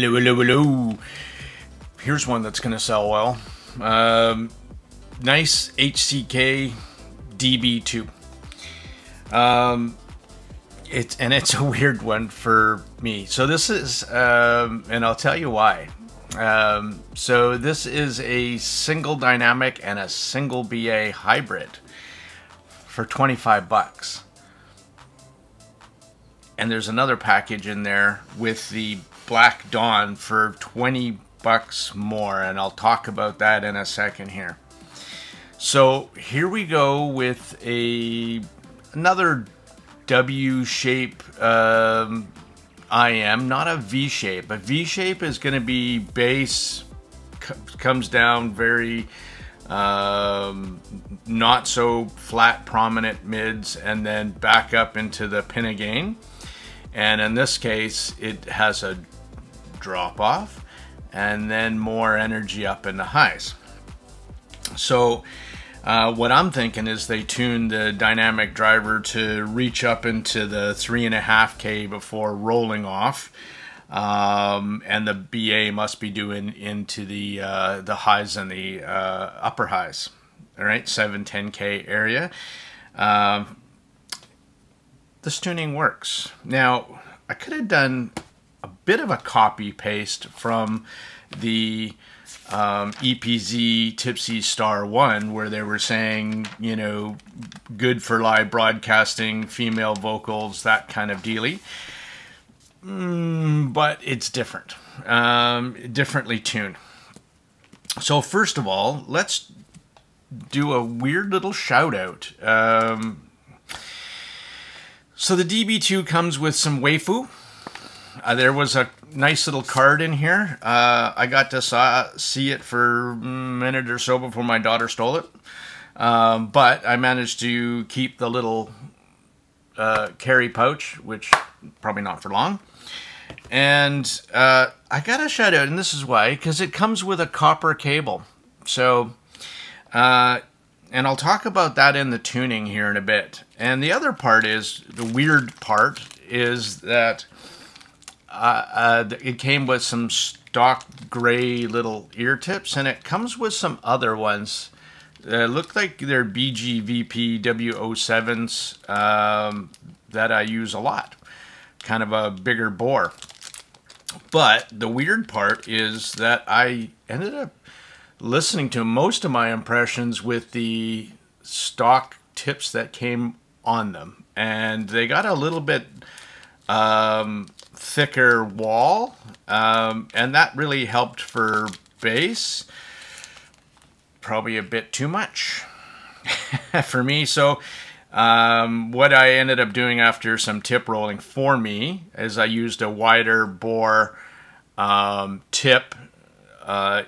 Hello, hello, hello. Here's one that's going to sell well. NICEHCK DB2. It's a weird one for me. So this is, and I'll tell you why. So this is a single dynamic and a single BA hybrid for 25 bucks. And there's another package in there with the Black Dawn for 20 bucks more, and I'll talk about that in a second here. So here we go with another W shape IM, not a V shape. A V shape is going to be bass, comes down very not so flat prominent mids, and then back up into the pinna gain. And in this case, it has a drop off and then more energy up in the highs. So what I'm thinking is they tune the dynamic driver to reach up into the 3.5K before rolling off, and the BA must be doing into the highs and the upper highs. All right, 7-10K area. This tuning works. Now, I could have done a bit of a copy paste from the EPZ Tipsy Star 1, where they were saying, you know, good for live broadcasting, female vocals, that kind of dealy. But it's different, differently tuned. So first of all, let's do a weird little shout out. So the DB2 comes with some waifu. There was a nice little card in here. I got to see it for a minute or so before my daughter stole it. But I managed to keep the little carry pouch, which probably not for long. And I got a shout out, and this is why, because it comes with a copper cable. So, and I'll talk about that in the tuning here in a bit. And the other part is, the weird part is that it came with some stock gray little ear tips, and it comes with some other ones. Look like they're BGVP W07s that I use a lot. Kind of a bigger bore. But the weird part is that I ended up listening to most of my impressions with the stock tips that came on them, and they got a little bit thicker wall, and that really helped for bass. Probably a bit too much for me. So what I ended up doing after some tip rolling for me is I used a wider bore tip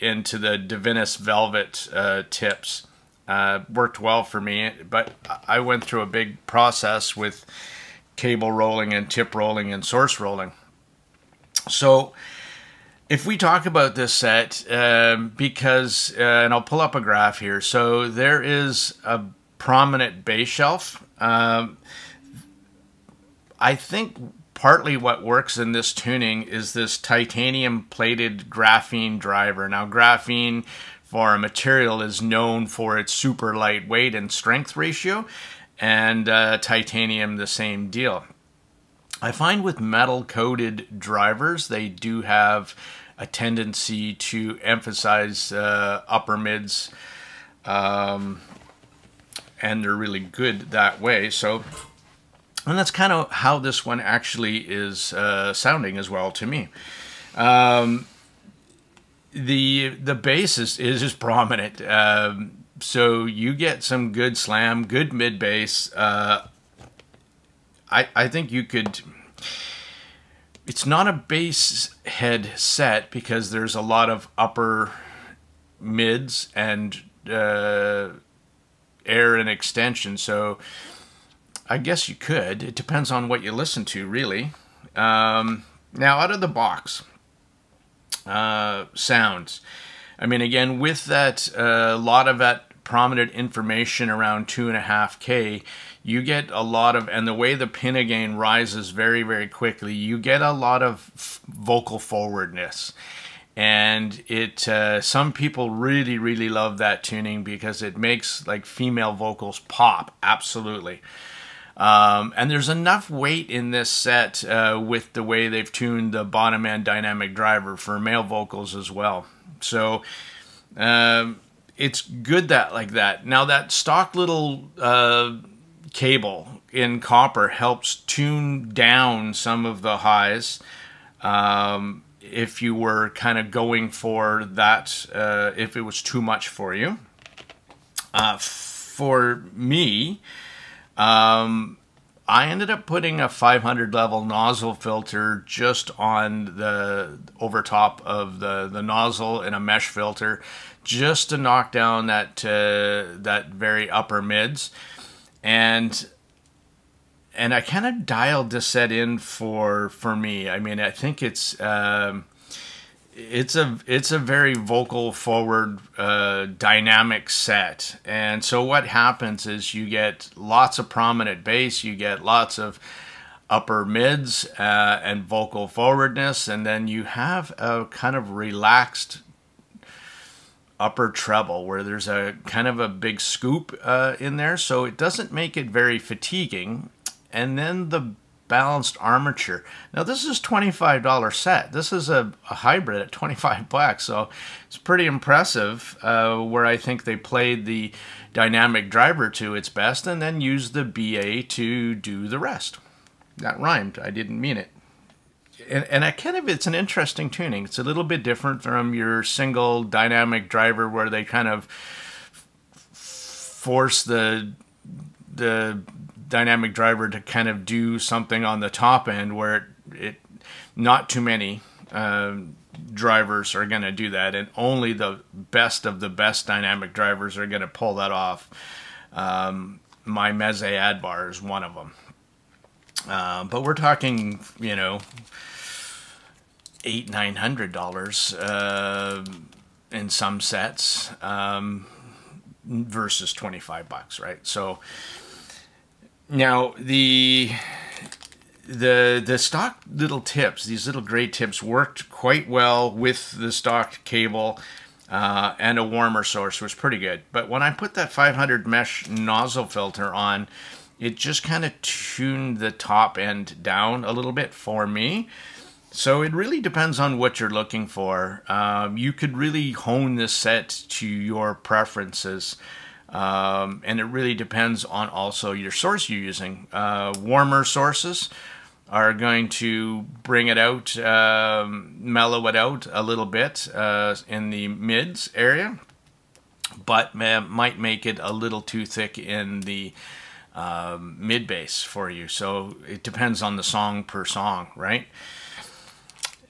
into the Divinus Velvet tips. Worked well for me, but I went through a big process with cable rolling and tip rolling and source rolling. So if we talk about this set, because, and I'll pull up a graph here, so there is a prominent bass shelf. I think partly what works in this tuning is this titanium plated graphene driver. Now, graphene for a material is known for its super lightweight and strength ratio, and titanium the same deal. I find with metal coated drivers, they do have a tendency to emphasize upper mids, and they're really good that way. So, and that's kind of how this one actually is sounding as well to me. The bass is just prominent, so you get some good slam, good mid bass. I think you could. It's not a bass head set because there's a lot of upper mids and air and extension. So I guess you could. It depends on what you listen to, really. Now, out of the box, sounds. I mean, again, with that, a lot of that prominent information around 2.5K, you get a lot of, and the way the pin again rises very, very quickly, you get a lot of vocal forwardness. And it, some people really, really love that tuning because it makes like female vocals pop, absolutely. And there's enough weight in this set with the way they've tuned the bottom end dynamic driver for male vocals as well. So it's good that like that. Now that stock little cable in copper helps tune down some of the highs if you were kind of going for that, if it was too much for you. For me, I ended up putting a 500 level nozzle filter just on the over top of the nozzle in a mesh filter, just to knock down that that very upper mids, and I kind of dialed this set in for me. I mean, I think it's a very vocal forward dynamic set. And so what happens is you get lots of prominent bass, you get lots of upper mids and vocal forwardness, and then you have a kind of relaxed upper treble where there's a kind of a big scoop in there, so it doesn't make it very fatiguing. And then the balanced armature. Now this is $25 set. This is a hybrid at 25 bucks, so it's pretty impressive where I think they played the dynamic driver to its best and then used the BA to do the rest. That rhymed. I didn't mean it. And I kind of, it's an interesting tuning. It's a little bit different from your single dynamic driver where they kind of force the dynamic driver to kind of do something on the top end where it not too many drivers are going to do that, and only the best of the best dynamic drivers are going to pull that off. My Meze ad bar is one of them. But we're talking, you know, $800-900 in some sets versus 25 bucks, right? So now the stock little tips, these little gray tips, worked quite well with the stock cable and a warmer source, was pretty good. But when I put that 500 mesh nozzle filter on, it just kind of tuned the top end down a little bit for me. So it really depends on what you're looking for. You could really hone this set to your preferences. And it really depends on also your source you're using. Warmer sources are going to bring it out, mellow it out a little bit in the mids area, but might make it a little too thick in the mid bass for you. So it depends on the song per song, right?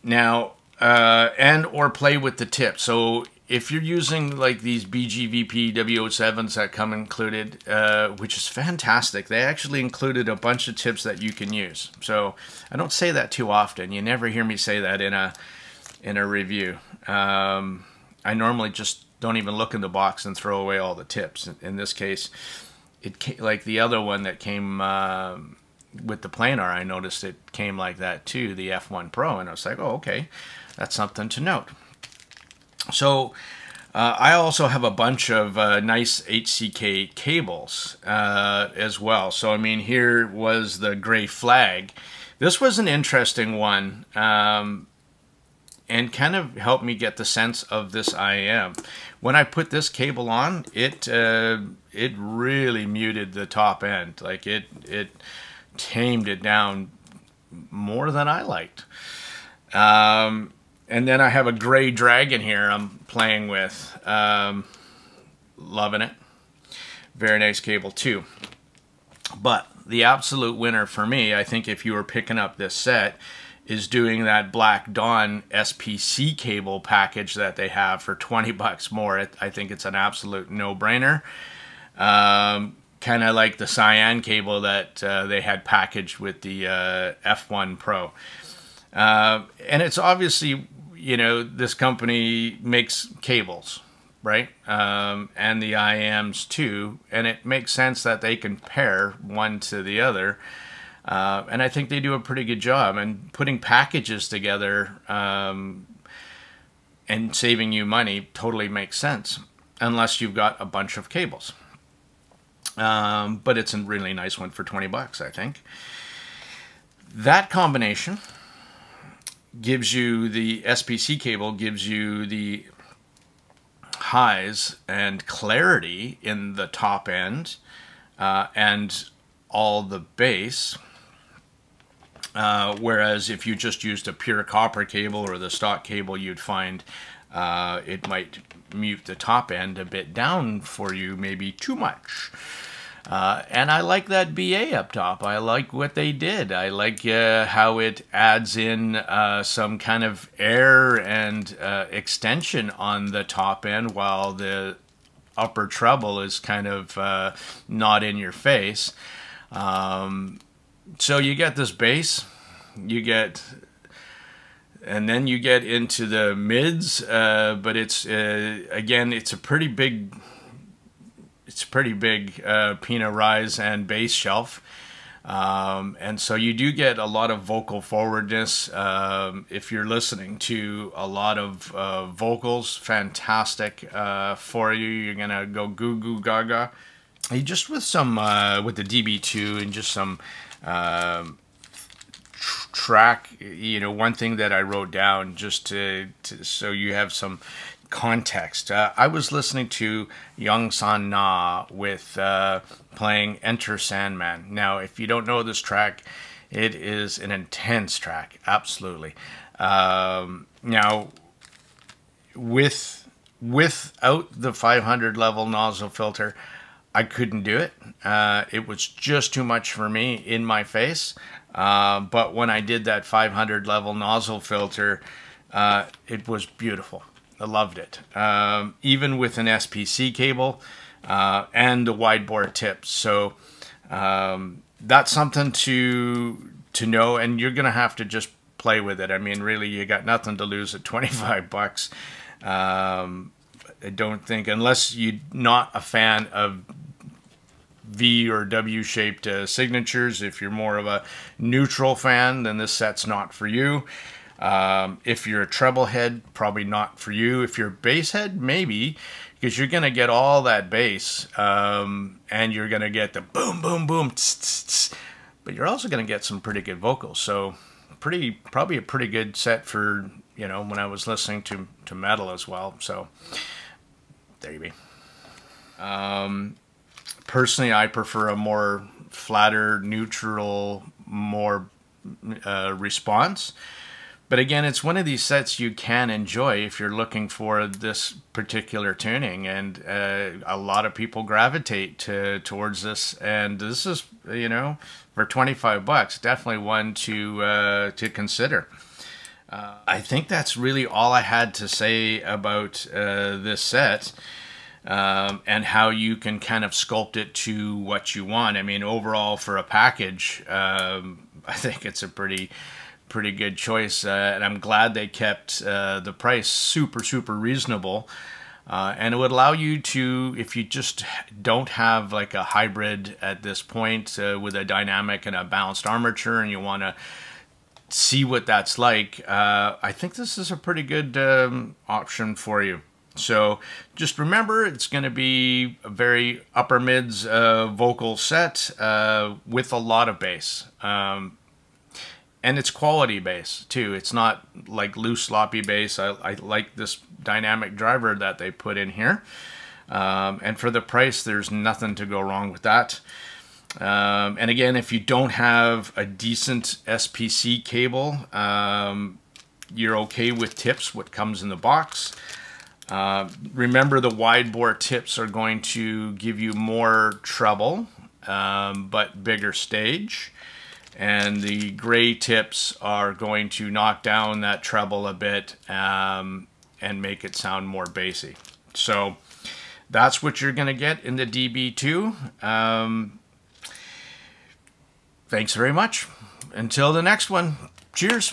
Now, and or play with the tip. So if you're using like these BGVP W07s that come included, which is fantastic, they actually included a bunch of tips that you can use. So I don't say that too often. You never hear me say that in a review. I normally just don't even look in the box and throw away all the tips. In this case, it like the other one that came with the planar, I noticed it came like that too, the F1 Pro, and I was like, oh, okay, that's something to note. So I also have a bunch of NICEHCK cables as well. So I mean, here was the gray flag. This was an interesting one, and kind of helped me get the sense of this IM. When I put this cable on, it really muted the top end. Like it tamed it down more than I liked. And then I have a gray dragon here I'm playing with. Loving it. Very nice cable too. But the absolute winner for me, I think if you were picking up this set, is doing that Black Dawn SPC cable package that they have for 20 bucks more. I think it's an absolute no-brainer. Kind of like the cyan cable that they had packaged with the F1 Pro. And it's obviously, you know, this company makes cables. right? And the IMs too, and it makes sense that they can pair one to the other. And I think they do a pretty good job. And putting packages together and saving you money totally makes sense, unless you've got a bunch of cables. But it's a really nice one for 20 bucks, I think. That combination gives you the SPC cable, gives you the highs and clarity in the top end and all the bass. Whereas if you just used a pure copper cable or the stock cable, you'd find it might mute the top end a bit down for you, maybe too much. And I like that BA up top. I like what they did. I like how it adds in some kind of air and extension on the top end, while the upper treble is kind of not in your face. So you get this bass, and then you get into the mids, but it's again, it's a pretty big Pina rise and bass shelf, and so you do get a lot of vocal forwardness. If you're listening to a lot of vocals, fantastic for you. You're gonna go goo goo gaga. Just with some with the DB2 and just some track, you know, one thing that I wrote down just to so you have some context. I was listening to Young San Na with playing Enter Sandman. Now, if you don't know this track, it is an intense track, absolutely. Now, without the 500 level nozzle filter, I couldn't do it. It was just too much for me in my face. But when I did that 500 level nozzle filter, it was beautiful. I loved it. Even with an SPC cable and the wide bore tips. So that's something to know, and you're gonna have to just play with it. I mean, really, you got nothing to lose at 25 bucks. I don't think, unless you're not a fan of V or W shaped signatures. If you're more of a neutral fan, then this set's not for you. If you're a treble head, probably not for you. If you're a bass head, maybe, because you're gonna get all that bass, and you're gonna get the boom boom boom tss, tss, tss, but you're also gonna get some pretty good vocals. So probably a pretty good set for, you know, when I was listening to metal as well. So there you be. Personally, I prefer a more flatter, neutral, more response. But again, it's one of these sets you can enjoy if you're looking for this particular tuning, and a lot of people gravitate towards this. And this is, you know, for 25 bucks, definitely one to consider. I think that's really all I had to say about this set. And how you can kind of sculpt it to what you want. I mean, overall for a package, I think it's a pretty good choice, and I'm glad they kept the price super reasonable, and it would allow you to, if you just don't have like a hybrid at this point with a dynamic and a balanced armature, and you want to see what that's like, I think this is a pretty good option for you. So just remember, it's going to be a very upper mids vocal set with a lot of bass. And it's quality bass too. It's not like loose sloppy bass. I like this dynamic driver that they put in here. And for the price, there's nothing to go wrong with that. And again, if you don't have a decent SPC cable, you're okay with tips, what comes in the box. Remember, the wide bore tips are going to give you more treble, but bigger stage. And the gray tips are going to knock down that treble a bit and make it sound more bassy. So that's what you're going to get in the DB2. Thanks very much. Until the next one, cheers.